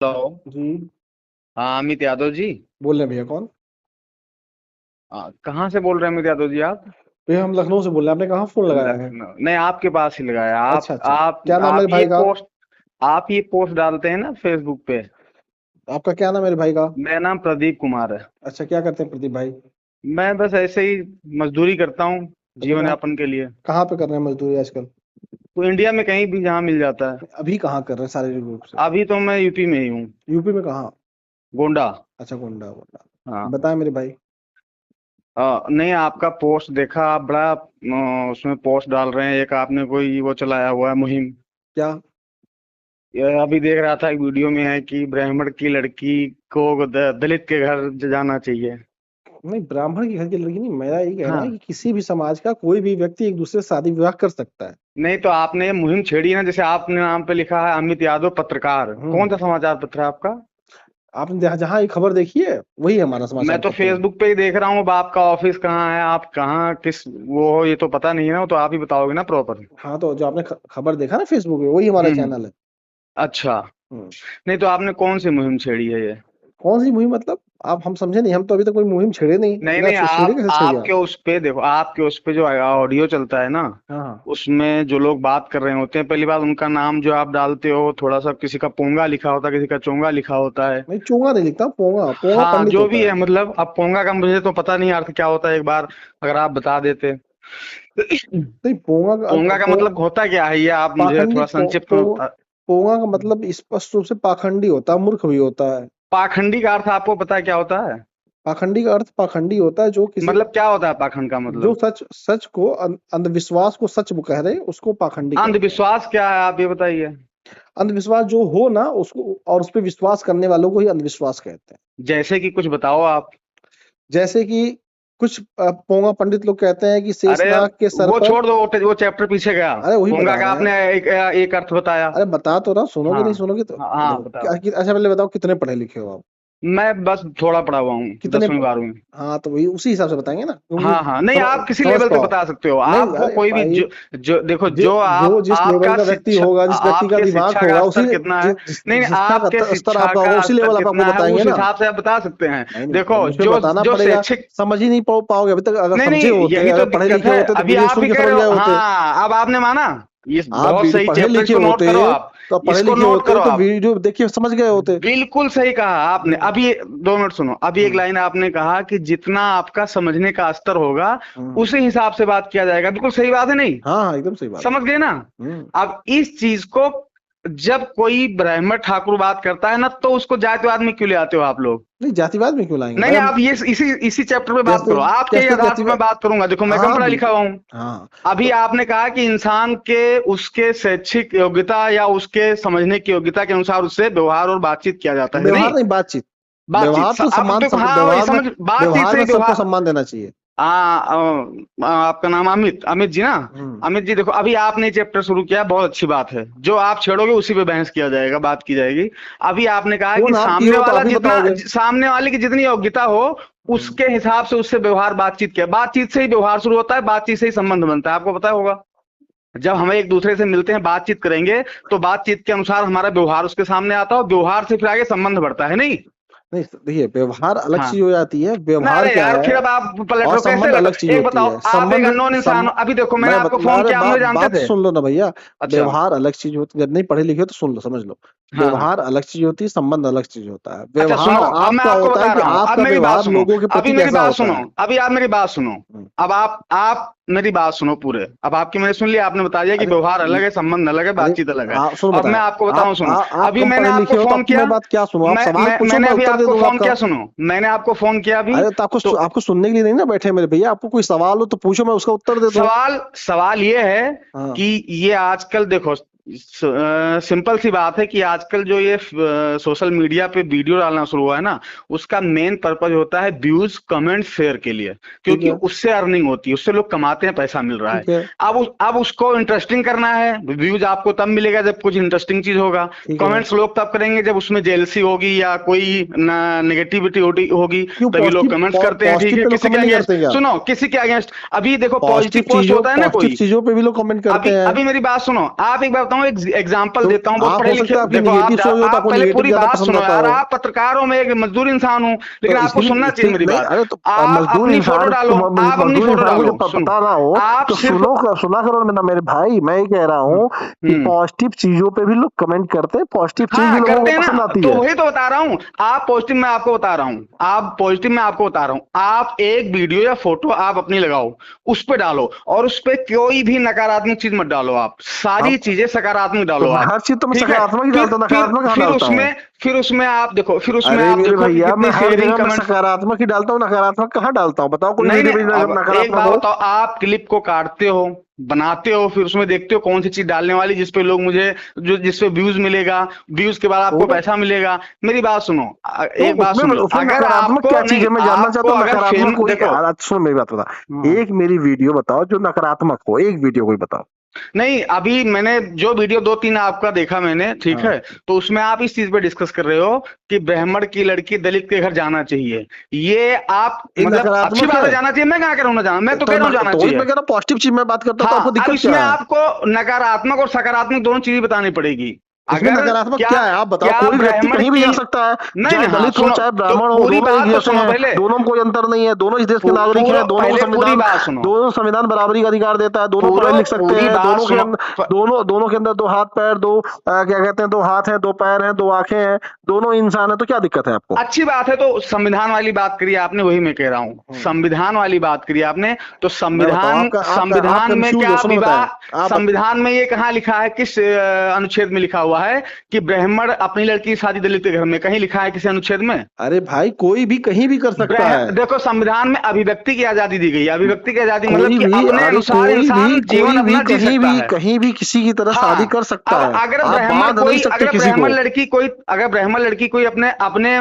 Hello. जी। हाँ, अमित यादव जी। बोल रहे हैं भैया, कौन? कहाँ से बोल रहे हैं अमित यादव जी आप? भैया हम लखनऊ से बोल रहे हैं। आपने कहाँ फोन लगाया है? लखनऊ नहीं, आपके पास ही लगाया। आप अच्छा अच्छा। आप क्या नाम है आप मेरे ये भाई का? पोस्ट आप ये पोस्ट डालते हैं ना फेसबुक पे। आपका क्या नाम है मेरे भाई का? मेरा नाम प्रदीप कुमार है। अच्छा, क्या करते हैं प्रदीप भाई? मैं बस ऐसे ही मजदूरी करता हूँ अच्छा, जीवन यापन के लिए। कहाँ पे कर रहे हैं मजदूरी आजकल? तो इंडिया में कहीं भी जहाँ मिल जाता है। अभी कहाँ कर रहे हैं शारीरिक रूप से? अभी तो मैं यूपी में ही हूँ। यूपी में कहाँ? गोंडा। अच्छा, गोंडा गोंडा। हाँ। बताएं मेरे भाई। नहीं, आपका पोस्ट देखा, आप बड़ा उसमें पोस्ट डाल रहे हैं। एक आपने कोई वो चलाया हुआ है मुहिम। क्या? ये अभी देख रहा था, एक वीडियो में है कि ब्राह्मण की लड़की को दलित के घर जाना चाहिए। नहीं, ब्राह्मण के घर की लड़की नहीं, मेरा ये कहना है हाँ। कि किसी भी समाज का कोई भी व्यक्ति एक दूसरे से शादी विवाह कर सकता है। नहीं तो आपने ये मुहिम छेड़ी ना, जैसे आपने नाम पे लिखा है अमित यादव पत्रकार। कौन हम्म। सा समाचार पत्र है आपका? आपने जहाँ जहाँ ये खबर देखी है वही हमारा मैं समाचार तो पत्र है। फेसबुक पे ही देख रहा हूँ। अब आपका ऑफिस कहाँ है, आप कहाँ किस वो हो, ये तो पता नहीं है ना। वो तो आप ही बताओगे ना प्रॉपर। हाँ, तो जो आपने खबर देखा ना फेसबुक पे, वही हमारा हम्म। चैनल है। अच्छा। हम्म। नहीं तो आपने कौन सी मुहिम छेड़ी है ये? कौन सी मुहिम मतलब? आप हम समझे नहीं, हम तो अभी तक कोई मुहिम छेड़े नहीं, नहीं बिना नहीं, छेड़े आप कैसे छेड़े आपके आप? उस पे देखो, आपके उस पे जो ऑडियो चलता है ना, हाँ हाँ। उसमें जो लोग बात कर रहे होते हैं, पहली बात उनका नाम जो आप डालते हो, थोड़ा सा किसी का पोंगा लिखा होता है, किसी का चोंगा लिखा होता है। नहीं, चोंगा नहीं लिखता, पोंगा पोंगा हाँ, पंडित जो भी होता है, है। मतलब अब पोंगा का मुझे तो पता नहीं अर्थ क्या होता है। एक बार अगर आप बता देते। नहीं, पोंगा का पोंगा का मतलब होता क्या है, ये आप मुझे पाखंडी थोड़ा संक्षिप्त में बता। पोंगा का मतलब स्पष्ट रूप से पाखंडी होता है, मूर्ख भी होता है। पाखंडी का अर्थ आपको पता है क्या होता है? पाखंडी का अर्थ पाखंडी होता है जो किसी मतलब क्या होता है पाखंड का जो मतलब? सच सच को अंधविश्वास को सच वो कह रहे, उसको पाखंडी कहते हैं। अंधविश्वास क्या है, आप ये बताइए। अंधविश्वास जो हो ना उसको, और उस पर विश्वास करने वालों को ही अंधविश्वास कहते हैं। जैसे कि कुछ बताओ आप। जैसे कि कुछ पोंगा पंडित लोग कहते हैं कि अरे शेषनाग के सर वो पर। छोड़ दो, वो चैप्टर पीछे गया। अरे वही पोंगा बता का रहे हैं। आपने एक अर्थ बताया। अरे बता तो रहा हूँ, सुनोगे हाँ नहीं सुनोगे तो हाँ हाँ, देखो बताओ। अच्छा पहले बताओ, कितने पढ़े लिखे हो आप? मैं बस थोड़ा पढ़ा हुआ हूँ, कितने 10वीं 12वीं। हाँ, तो वही उसी हिसाब से बताएंगे ना, क्योंकि हाँ हाँ, नहीं आप किसी समझ लेवल पे पाओ। बता सकते हो। नहीं, आपको अरे कोई भी भाई, जो देखो, जो जो आप जिस लेवल आपका का व्यक्ति शिक्षा, होगा, जिस व्यक्ति का आपके दिमाग शिक्षा होगा, का उसी स्तर कितना है। नहीं नहीं, शिक्षा आपके का स्तर शिक्षा आपका होगा, का उसी स्तर लेवल आप आपको कितना है, बताएंगे उस ना। हिसाब से आप बता सकते हैं। नहीं नहीं, देखो, अब मुझे जो बताना जो पड़ेगा। शैक्षिक। समझ ही नहीं पाओगे अभी तक। अगर नहीं समझे नहीं, होते, यही तो अगर पढ़े दिक्कत लिखे है। होते तो अभी वीडियो आप सुन ही के कह समझ रहे हो। गए होते। हाँ, अब आपने माना। ये आप बहुत सही पढ़े चैप्टर, लिखे इसको नोट होते करो आप। तो पढ़े इसको लिखे नोट होते करो तो आप। वीडियो देखिए समझ गए होते। बिल्कुल सही कहा आपने। हम्म। अभी 2 मिनट सुनो। अभी एक हम्म। लाइन आपने कहा कि जितना आपका समझने का स्तर होगा, हम्म। उसी हिसाब से बात किया जाएगा। बिल्कुल सही बात है, नहीं? हाँ हाँ, एकदम सही बात है। समझ गए ना? हम्म। अब इस चीज को जब कोई ब्राह्मण ठाकुर बात करता है ना, तो उसको जातिवाद में क्यों ले आते हो आप लोग? नहीं, जातिवाद में क्यों लाएंगे नहीं भाई नहीं, हम? आप ये इसी इसी चैप्टर पे बात कैसे? करो। आपके ही कैसे आधार पर मैं जातिवाद? बात करूंगा। देखो, मैं कम हाँ पढ़ा लिखा बिल्कुल। हुआ हूँ। हाँ। अभी तो आपने कहा कि इंसान के उसके शैक्षिक योग्यता या उसके समझने की योग्यता के अनुसार उससे व्यवहार और बातचीत किया जाता है, नहीं? व्यवहार नहीं, बातचीत। बातचीत व्यवहार तो अब सम्मान देखो, हाँ वही समझ, बातचीत व्यवहार से में ही सबको व्यवहार। सम्मान देना चाहिए। आपका नाम अमित, अमित जी ना? हम्म। अमित जी देखो, अभी आपने चैप्टर शुरू किया, बहुत अच्छी बात है। जो आप छेड़ोगे उसी पे बहस किया जाएगा, बात की जाएगी। अभी आपने कहा कि फोन आप किए सामने हो तो वाला आप ही जितना, बताओगे। सामने वाले की जितनी योग्यता हो, हम्म। उसके हिसाब से उससे व्यवहार बातचीत किया। बातचीत से ही व्यवहार शुरू होता है, बातचीत से ही संबंध बनता है, आपको पता होगा। जब हम एक दूसरे से मिलते हैं, बातचीत करेंगे, तो बातचीत के अनुसार हमारा व्यवहार उसके सामने आता है, और व्यवहार से फिर आगे संबंध बढ़ता है, नहीं? नहीं, देखिए, व्यवहार अलग हाँ। चीज हो जाती है, ना, व्यवहार अरे क्या यार, फिर है अब आप पलट और रहे हो, कैसे संबंध अलग चीज लटो? एक होती बताओ, है। आप एक अननोन इंसान हो। अभी देखो, मैंने आपको फोन अरे किया, आप मुझे जानते बात थे। सुन लो ना भैया। अच्छा। व्यवहार अलग चीज होती है, जब नहीं पढ़े लिखे हो तो सुन लो, समझ लो। हाँ हाँ। व्यवहार अलग चीज होती है, संबंध अलग चीज होता है। अच्छा सुनो, व्यवहार अब मैं आपका आपको होता है बता कि रहा हूँ। अब आपका मेरी बात व्यवहार सुनो। लोगों के अभी प्रति मेरी कैसा बात होता सुनो। है। अभी आप मेरी बात सुनो। हम्म। अब आप मेरी बात सुनो पूरे। अब आपकी मैंने सुन लिया, आपने बता दिया कि अरे व्यवहार अलग है, संबंध अलग है, अरे बातचीत अलग है। आप सुनो, अब मैं बताएं। आपको बताऊं, सुनो। आप अभी कम मैंने पढ़े आपको लिखे हो तो फोन आपकी किया। मैं बात क्या सुनो? आप सवाल पूछो, मैंने मैं अभी उत्तर दे आपको दूंगा फोन आपका। किया, सुनो। मैंने आपको फोन किया अभी। अरे तो आपको तो आपको सुनने के लिए नहीं ना बैठे मेरे भैया, आपको कोई सवाल हो तो पूछो, मैं उसका उत्तर दे दूं। सवाल सवाल ये है हाँ। कि ये आजकल देखो, सिंपल सी बात है कि आजकल जो ये सोशल मीडिया पे वीडियो डालना शुरू हुआ है ना, उसका मेन पर्पज होता है व्यूज, कमेंट, शेयर के लिए। ठीक क्योंकि है। उससे अर्निंग होती है, उससे लोग कमाते हैं, पैसा मिल रहा है। ठीक है। अब उसको इंटरेस्टिंग करना है। व्यूज आपको तब मिलेगा जब कुछ इंटरेस्टिंग चीज होगा। ठीक है। कमेंट्स लोग तब करेंगे जब उसमें जेलसी होगी या कोई नेगेटिविटी होगी। क्यों? तभी लोग कमेंट्स करते हैं, ठीक पॉजिटिव है, पे लोग किसी के कमेंट नहीं अगेंस्ट। करते क्या? सुनो, किसी के अगेंस्ट। अभी देखो, पॉजिटिव पोस्ट होता है ना पॉजिटिव कोई। चीजों पे भी लोग कमेंट अभी करते हैं। अभी मेरी बात सुनो। आप एक बार बताऊं, एक एग्जांपल तो देता हूं, बहुत आप पढ़े हो सकता लिखे। है आपकी देखो नेगेटिव सोच हो तो आप आपको पहले नेगेटिव पूरी ज्यादा बात पसंद सुनो आता यार, हो। आप पत्रकार हो, मैं एक मजदूर इंसान हूं, लेकिन तो आपको सुनना चाहिए मेरी नहीं, बात। अरे तो आप मजदूर अपनी फोटो इंसान डालो, आप अपनी मजदूर फोटो इंसान को डालो, जब सुनो पता ना हो आप तो सिर्फ। सुना करो ना मेरे भाई। मैं ये कह रहा हूँ कि हम्म। पॉजिटिव चीजों पे भी लोग कमेंट करते हैं, पॉजिटिव चीज भी हाँ लोगों करते को हैं पसंद ना, आती तो है। वही तो बता रहा हूँ। आप पॉजिटिव में आपको बता रहा हूँ, आप पॉजिटिव में आपको बता रहा हूँ, आप एक वीडियो या फोटो आप अपनी लगाओ, उस पे डालो, और उस पे कोई भी नकारात्मक चीज मत डालो, आप सारी आप चीजें सकारात्मक तो डालो आप। हर चीज तो मैं ठीक है, सकारात्मक ही फिर डालता हूँ, फिर नकारात्मक कहाँ फिर डालता हूँ? उसमें फिर उसमें आप देखो, फिर उसमें अरे आप मेरे देखो कि भैया, मैं कितनी हर शेयरिंग जगह में कमेंट्स। सकारात्मक ही डालता हूँ, नकारात्मक कहाँ डालता हूँ? बताओ कोई नहीं नहीं, वीडियो भी अब एक नकारात्मक बात हो। बताओ, आप क्लिप को काटते हो, बनाते हो, फिर उसमें देखते हो कौन सी चीज डालने वाली जिसपे लोग मुझे, जो जिसपे व्यूज मिलेगा, व्यूज के बाद तो आपको पैसा मिलेगा। मेरी बात सुनो, तो एक बात उसमें सुन लो, उसमें अगर नकारात्मक आपको क्या चीज नहीं, है, मैं जानना आपको चाहता हूँ। अगर नकारात्मक फेम कोई देखो। सुनो मेरी बात बता, हाँ। एक मेरी वीडियो बताओ जो नकारात्मक हो, एक वीडियो कोई बताओ। नहीं, अभी मैंने जो वीडियो 2-3 आपका देखा मैंने, ठीक हाँ, है, तो उसमें आप इस चीज पे डिस्कस कर रहे हो कि ब्राह्मण की लड़की दलित के घर जाना चाहिए। ये आप ये मतलब अच्छी नकारात्मक बात है। है, जाना चाहिए, मैं कहा कह रहा हूँ ना जाना, मैं तो तो कह रहा हूँ जाना तो वही चाहिए। मैं कह रहा हूँ, पॉजिटिव चीज में बात करता हूँ, तो आपको हाँ, अब दिक्कत इसमें क्या है? आपको नकारात्मक और सकारात्मक दोनों चीजें बतानी पड़ेगी। इसमें अगर नकारात्मक क्या क्या है आप बताओ? क्या कोई व्यक्ति ब्राह्मण कहीं भी की, जा सकता है, नहीं चाहे नहीं, हाँ दलित हो सुनो, चाहे तो ब्राह्मण हो, पूरी दोनों एक बात तो जैसे सुनो हैं, पहले, दोनों में कोई अंतर नहीं है, दोनों इस देश के नागरिक हैं, दोनों को पहले पूरी संविधान बात सुनो, दोनों संविधान बराबरी का अधिकार देता है, दोनों पढ़े लिख सकते पूरी हैं, बात सुनो। दोनों के अंदर दो हाथ पैर, दो क्या कहते हैं, दो हाथ हैं, दो पैर हैं, दो आंखें हैं, दोनों इंसान है, तो क्या दिक्कत है आपको? अच्छी बात है, तो संविधान वाली बात करी आपने, वही मैं कह रहा हूँ, संविधान वाली बात करी आपने, तो मैं बताऊं, संविधान आप संविधान में कंफ्यूज हो, क्या सुनो विवाह, बताएं आप संविधान में ये कहाँ लिखा है, किस अनुच्छेद में लिखा हुआ है कि ब्राह्मण अपनी लड़की की शादी दलित के घर में, कहीं लिखा है किसी अनुच्छेद में? अरे भाई, कोई भी कहीं भी कर सकता है। देखो, संविधान में अभिव्यक्ति की आजादी दी गई है, अभिव्यक्ति की आजादी मतलब कि अपने अरे अनुसार इंसान जीवन अपना जी सकता है। कहीं भी किसी की तरह शादी हाँ, कर सकता अब है। आप बांध नहीं सकते किसी को। अगर ब्राह्मण लड़की कोई अपने अपने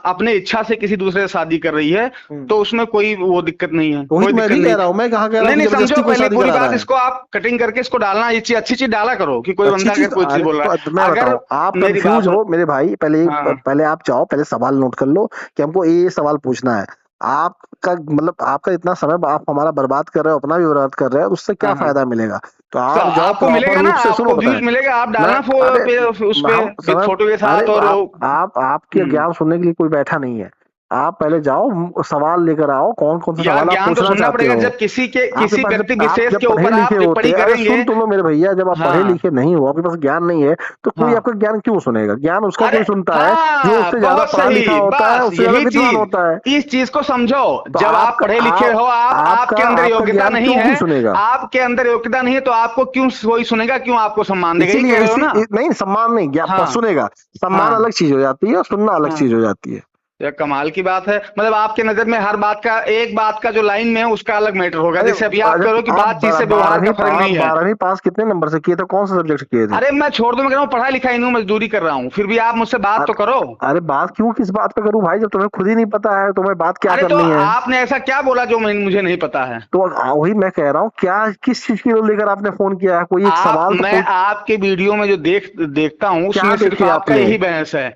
अपने इच्छा से किसी दूसरे से शादी कर रही है, तो उसमें कोई वो दिक्कत नहीं है, वही कोई तो मैं दिक्कत भी नहीं। कह रहा हूँ, मैं कहाँ कह रहा हूँ नहीं कि नहीं, समझो जबरदस्ती कोई पहले शादी पूरी करा रहा बात, है। इसको आप कटिंग करके इसको डालना, ये चीज अच्छी चीज डाला करो कि कोई अच्छी बंदा चीज अगर कोई चीज अरे बोल रहा तो मैं है, अगर बताऊं, आप मेरी कंफ्यूज बात। हो मेरे भाई, हाँ, पहले आप जाओ, पहले सवाल नोट कर लो कि हमको ये सवाल पूछना है। आपका मतलब आपका इतना समय आप हमारा बर्बाद कर रहे हो, अपना भी बर्बाद कर रहे हो, उससे क्या हाँ, हाँ, फायदा मिलेगा? तो तो आप जाओ आपको प्रॉपर मिलेगा ना, रूप से, सुनो आपको बताएं। व्यूज मिलेगा, आप मैं डालना अरे उस पे हम विद समय फोटो के अरे साथ, और आपके हम्म। ज्ञान सुनने के लिए कोई बैठा नहीं है। आप पहले जाओ, सवाल लेकर आओ, कौन कौन सा यार सवाल आप ज्ञान तो पूछना सुनना चाहते पड़ेगा, हो। जब आपके किसी पास व्यक्ति आप विशेष जब के पढ़े ऊपर लिखे आप होते टिप्पणी हैं, अरे करेंगे। सुन तो लो मेरे भैया, जब आप पढ़े हाँ, लिखे नहीं हो, आपके पास ज्ञान नहीं है, तो कोई हाँ, आपका ज्ञान क्यों सुनेगा? ज्ञान उसका अरे कोई सुनता है जो हाँ, उससे ज्यादा बहुत पढ़ा लिखा सही, होता है, बस उससे ज्यादा यही विद्वान चीज, होता है। इस चीज को समझो। तो जब आप पढ़े लिखे हो, आप आपके अंदर आपका योग्यता ज्ञान नहीं क्यों कोई है, सुनेगा? आपके अंदर योग्यता नहीं है, तो आपको क्यों कोई सुनेगा, क्यों आपको सम्मान देगा, ये इसीलिए कह रहे हो ना? नहीं, सम्मान नहीं, हाँ, सुनेगा। सम्मान हाँ, अलग चीज हो जाती है और सुनना अलग हाँ, चीज हो जाती है। यह कमाल की बात है, मतलब आपके नजर में हर बात का, एक बात का जो लाइन में है उसका अलग मैटर होगा, अरे जैसे अभी आप कह रहे हो कि आप बातचीत से व्यवहार का फर्क नहीं है। 12वीं पास कितने नंबर से किए थे? कौन सा सब्जेक्ट किए थे? अरे मैं छोड़ दूं, मैं कह रहा हूँ पढ़ा लिखा ही नहीं हूं, मजदूरी कर रहा हूँ, फिर भी आप मुझसे बात तो करो। अरे बात क्यों, किस बात पे करूं भाई, जब तुम्हें खुद ही नहीं पता है तुम्हें बात क्या अरे तो करनी है? आपने ऐसा क्या बोला जो मुझे नहीं पता है? तो वही मैं कह रहा हूँ, क्या किस चीज की लेकर आपने फोन किया है? कोई एक सवाल तो मैं आपके वीडियो में जो देखता हूँ क्या उसमें सिर्फ देखे आपका आपने? यही बहस है,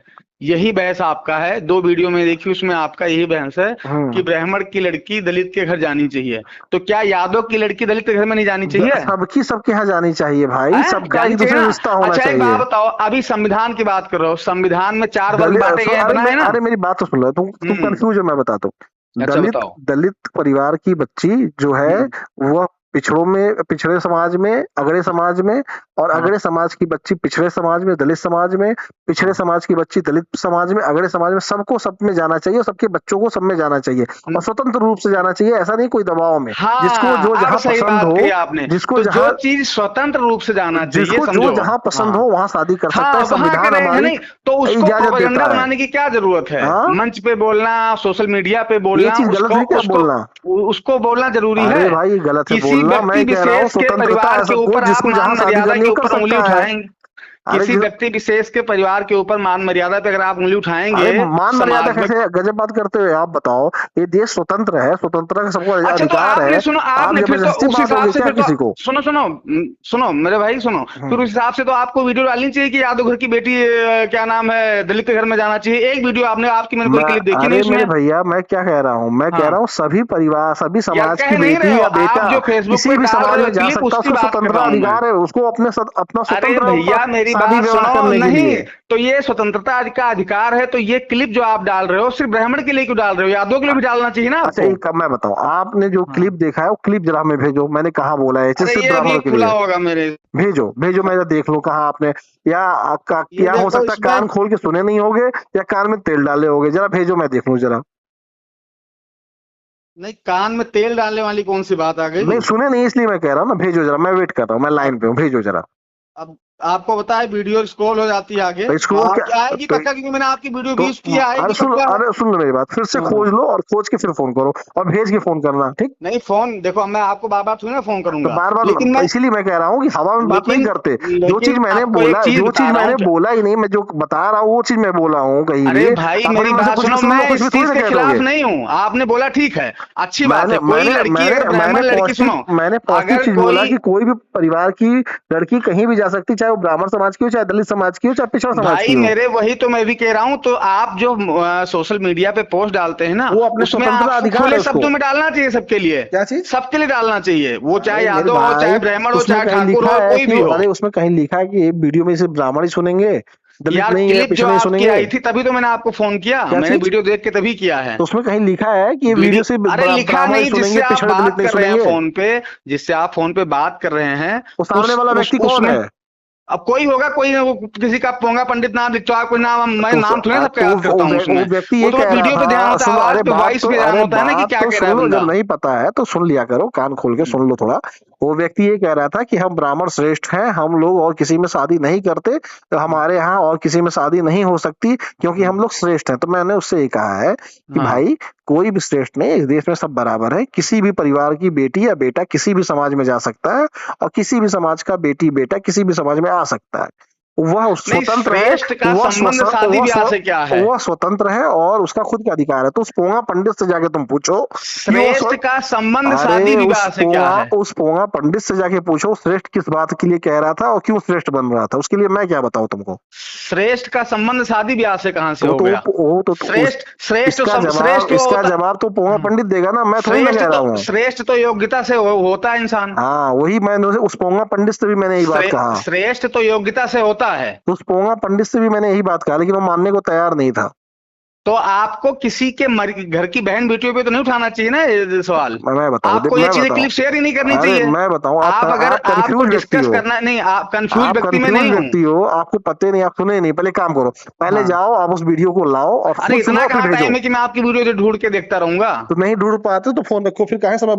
यही बहस आपका है, 2 वीडियो में देखी उसमें आपका यही बहस है कि ब्राह्मण की लड़की दलित के घर जानी चाहिए, तो क्या यादव की लड़की दलित के घर में नहीं जानी चाहिए? सबके यहाँ जानी चाहिए भाई, सबका जानी एक चाहिए दूसरे ना। रिश्ता होना अच्छा एक चाहिए। बात बताओ, अभी संविधान की बात कर रहे हो, संविधान में 4 वर्ग बांटे गए हैं, अरे बना है ना? अरे मेरी बात तो सुन लो, तुम कंफ्यूज हो, मैं बताता हूँ। अच्छा बताओ। दलित परिवार की बच्ची जो है, हम्म, वह पिछड़े समाज में, अगड़े समाज में, और हाँ, अगड़े समाज की बच्ची पिछड़े समाज में, दलित समाज में, पिछड़े हाँ, समाज की बच्ची दलित समाज में, अगड़े समाज में, सबको सब में जाना चाहिए, और सबके बच्चों को सब में जाना चाहिए, और स्वतंत्र रूप से जाना चाहिए, ऐसा नहीं कोई दबाव में। जिसको जो हाँ, अब जहां सही पसंद बात हो, कही आपने, जिसको तो जो जहां चीज स्वतंत्र रूप से जाना चाहिए, जिसको जो समझो। जहां पसंद हाँ, हो वहां शादी कर सकता हाँ, है, वहां संविधान करें है हमारी नहीं, तो उसको इजाजत प्रोपेगेंडा देता है। बनाने की क्या जरूरत है? हाँ, मंच पे बोलना, सोशल मीडिया पे ये बोलना, चीज गलत उसको है क्या उसको बोलना? उसको बोलना जरूरी है? अरे भाई, ये गलत है किसी बोलना। व्यक्ति मैं कह रहा हूँ विशेष के स्वतंत्रता परिवार है के सबको, ऊपर आप जिसको मान जहां शादी मर्यादा करनी के हो कर ऊपर उंगली सकता है। उठाएंगे? अरे किसी जो व्यक्ति विशेष के परिवार के ऊपर मान मर्यादा पे अगर आप उंगली उठाएंगे अरे मान मर्यादा समाज में। कैसे गजब बात करते हो आप बताओ। ये देश स्वतंत्र है, स्वतंत्रता का सबको अच्छा तो अधिकार है। आपने सुनो, आप आपने फिर तो जबरदस्ती उस हिसाब बांटोगे से क्या फिर तो किसी को? सुनो सुनो सुनो मेरे भाई सुनो, फिर उस हिसाब से तो आपको वीडियो डालनी चाहिए कि यादव घर की बेटी क्या नाम है दलित के घर में जाना चाहिए। एक वीडियो आपने, आपकी मैंने कोई मैं क्लिप देखी नहीं अरे मेरे उसमें। भैया मैं क्या कह रहा हूँ, मैं कह रहा हाँ हूँ सभी परिवार सभी यार समाज की कह नहीं रहे बेटी हो या आप, बेटा जो फेसबुक किसी पे भी डाल समाज रहे हो में जा क्लिप, सकता है, उसकी उसका बात कर रहा स्वतंत्रता हूं मैं। अधिकार है, उसको अपना अरे स्वतंत्र होगा भैया मेरी शादी बात विवाह सुनो, करने के नहीं लिए। तो ये स्वतंत्रता का अधिकार है, तो ये क्लिप जो आप डाल रहे हो सिर्फ ब्राह्मण के लिए क्यों डाल रहे हो? यादव के लिए भी डालना चाहिए ना अच्छा आपको। एक मैं बताऊं, आपने जो हाँ क्लिप देखा है वो क्लिप जरा हमें भेजो, मैंने कहा बोला है अरे सिर्फ ये अभी ब्राह्मणों के लिए खुला है। होगा मेरे, भेजो भेजो मैं जरा देख लूं कहा आपने, या ये क्या हो देखो सकता है इसमें। कान खोल के सुने नहीं होगे या कान में तेल डाले होगे, जरा भेजो मैं देख लूं जरा। नहीं कान में तेल डालने वाली कौन सी बात आ नहीं गई? सुने नहीं इसलिए मैं कह रहा हूँ ना, भेजो जरा, मैं वेट कर रहा हूँ, मैं अब लाइन पे हूँ, भेजो जरा। अब आपको पता है वीडियो स्क्रॉल हो जाती है आगे, तो इसको क्या क्या आएगी तो, पक्का, क्योंकि मैंने आपकी वीडियो तो व्यूज की है, आएगी पक्का। अरे सुन लो मेरी बात, फिर से हाँ खोज लो और खोज के फिर फोन करो और भेज के फोन करना, ठीक? नहीं फोन देखो, मैं आपको बार बार थोड़ी ना फोन तो करूंगा, बार लेकिन बार मैं, इसीलिए मैं कह रहा हूँ कि हवा में बात नहीं लेकिन करते। जो लेकिन चीज मैंने आपको एक बोला, चीज जो बता चीज रहा मैंने हूँ। बोला ही नहीं, मैं जो बता रहा हूँ वो चीज मैं बोला हूँ कहीं अरे भी। भाई अपने मेरी मन से बात कुछ भी सुनो, सुन लो, मैं कुछ भी इस थोड़ी चीज ना के कह खिलाफ दोगे। नहीं हूँ, आपने बोला ठीक है, अच्छी बात मैंने है, कोई मैंने लड़की मैंने अगर ब्राह्मण लड़की, सुनो मैंने पॉजिटिव अगर चीज बोला कोई, कि कोई भी परिवार की लड़की कहीं भी जा सकती, चाहे वो ब्राह्मण समाज की हो, चाहे दलित समाज की हो, चाहे पिछड़ा समाज की भाई हो। मेरे वही तो मैं भी कह रहा हूँ, तो आप जो सोशल मीडिया पे पोस्ट डालते हैं ना, वो अपने उसमें स्वतंत्रता आपको अधिकार है खुले उसको। शब्दों में डालना चाहिए सबके लिए, क्या चीज? सबके लिए डालना चाहिए, वो चाहे अरे मेरे यादव हो, चाहे भाई ब्राह्मण हो, उसमें चाहे कहीं ठाकुर लिखा हो, है कोई कि भी हो। अरे उसमें कहीं लिखा है कि ये वीडियो में सिर्फ ब्राह्मण ही सुनेंगे, दलित यार नहीं या क्लिप जो पिछड़े नहीं आपकी सुनेंगे। आई थी तभी तो मैंने आपको फोन किया, क्या मैंने चीज? वीडियो देख के तभी किया है। तो उसमें कहीं लिखा है कि ये वीडियो वीडियो, सिर्फ अरे लिखा ब्राह्मण ही नहीं, जिससे सुनेंगे, आप पिछड़े दलित बात नहीं कर रहे हैं सुनेंगे। फोन पे, जिससे आप फोन पे बात कर रहे हैं, वो सामने वाला व्यक्ति कौन उसमें है? अब कोई होगा, कोई वो किसी का पोंगा पंडित नाम लिखता है, कोई नाम, मैं नाम थोड़ी ना सबका याद करता हूँ वो उसमें। व्यक्ति वो ये तो कह रहा वीडियो पे ध्यान था, होता है, सुनो आवाज अरे पे, वॉइस पे ध्यान होता है ना कि क्या कह रहा है सुन लो, जब बंदा। नहीं पता है तो सुन लिया करो, कान खोल के सुन लो थोड़ा। वो व्यक्ति ये कह रहा था कि हम ब्राह्मण श्रेष्ठ हैं, हम लोग और किसी में शादी नहीं करते, तो हमारे यहाँ और किसी में शादी नहीं हो सकती क्योंकि हम लोग श्रेष्ठ हैं। तो मैंने उससे ये कहा है कि हाँ भाई कोई भी श्रेष्ठ नहीं, इस देश में सब बराबर है, किसी भी परिवार की बेटी या बेटा किसी भी समाज में जा सकता है और किसी भी समाज का बेटी बेटा किसी भी समाज में आ सकता है। वह नहीं, स्वतंत्र है, श्रेष्ठ का संबंध शादी ब्याह से क्या है? वह स्वतंत्र है और उसका खुद का अधिकार है। तो उस पोंगा पंडित से जाके तुम पूछो कि श्रेष्ठ का संबंध शादी अरे विवाह से क्या है? उस पोंगा पंडित से जाके पूछो श्रेष्ठ किस बात के लिए कह रहा था और क्यों श्रेष्ठ बन रहा था, उसके लिए मैं क्या बताऊं तुमको। श्रेष्ठ का संबंध शादी ब्याह से कहां से हो गया? श्रेष्ठ, इसका जवाब तो पोंगा पंडित देगा ना, मैं थोड़ी ना कह रहा हूँ। श्रेष्ठ तो योग्यता से होता है इंसान। हाँ वही मैंने उस पोंगा पंडित से भी मैंने यही बात कहा। श्रेष्ठ तो योग्यता से होता है। उस पोंगा पंडित से भी मैंने यही बात कहा, लेकिन वो मानने को तैयार नहीं था। तो आपको किसी के घर की बहन बेटियों पे तो नहीं उठाना चाहिए ना ये सवाल। मैं बताऊं, आपको ये चीजें क्लिप शेयर ही नहीं करनी चाहिए। मैं बताऊं, आप अगर आप आपको कंफ्यूज व्यक्ति डिस्कस हो, करना नहीं, आप कंफ्यूज आप व्यक्ति में कंफ्यूज नहीं व्यक्ति हूँ। हो, आपको पते नहीं, आप सुने नहीं। पहले काम करो, पहले हाँ। जाओ आप उस वीडियो को लाओ और अरे खुद सुनो इतना फिर कहाँ भेजो। टाइम है कि मैं आपकी वीडियो ढूंढ के देखता रहूंगा। तो नहीं ढूंढ पाते तो फोन रखो, फिर काहे समय